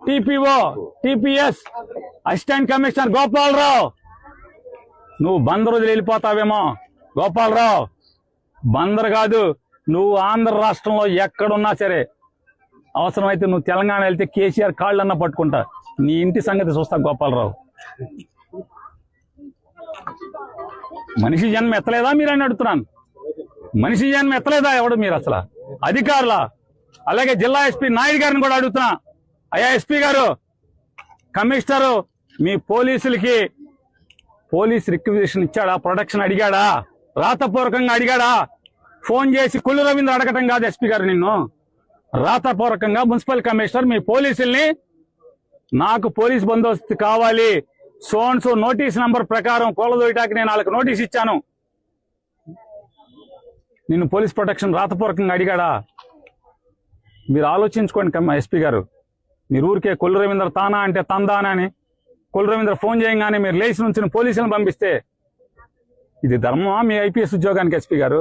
TPO TPS assistant commissioner Gopalarao, నువ్వు బందరు వదిలి వెళ్ళిపోతావేమో. గోపాలరావు, బందరు కాదు, నువ్వు ఆంధ్ర రాష్ట్రంలో ఎక్కడున్నా సరే, అవసరమైతే నువ్వు తెలంగాణ వెళ్తే కేసీఆర్ కాళ్ళన్నా పట్టుకుంటా. నీ ఇంటి సంగతి చూస్తా గోపాలరావు. మనిషి జన్మ ఎత్తలేదా మీరని అడుగుతున్నాను. మనిషి జన్మ ఎత్తలేదా ఎవడు మీరు అసలు? అధికారులా? అలాగే జిల్లా ఎస్పీ నాయుడు గారిని కూడా అడుగుతున్నా, అయ్యా ఎస్పీ గారు, కమిషనరు మీ పోలీసులకి పోలీస్ రిక్విజిషన్ ఇచ్చాడా? ప్రొటెక్షన్ అడిగాడా? రాతపూర్వకంగా అడిగాడా? ఫోన్ చేసి కొల్లు రవీంద్ర అడగటం కాదు ఎస్పీ గారు, నిన్ను రాతపూర్వకంగా మున్సిపల్ కమిషనర్ మీ పోలీసుల్ని, నాకు పోలీస్ బందోబస్తు కావాలి, సోన్సో నోటీస్ నంబర్ ప్రకారం కోలదోయటానికి నేను వాళ్ళకి నోటీస్ ఇచ్చాను, నిన్ను పోలీస్ ప్రొటెక్షన్ రాతపూర్వకంగా అడిగాడా? మీరు ఆలోచించుకోండి ఎస్పీ గారు. మీరు ఊరికే కొల్లు రవీంద్ర తానా అంటే తందానా అని కొల్లు రవీంద్ర ఫోన్ చేయగానే మీరు లేచి నుంచి పోలీసులను పంపిస్తే ఇది ధర్మమా మీ ఐపీఎస్ ఉద్యోగానికి ఎస్పీ గారు?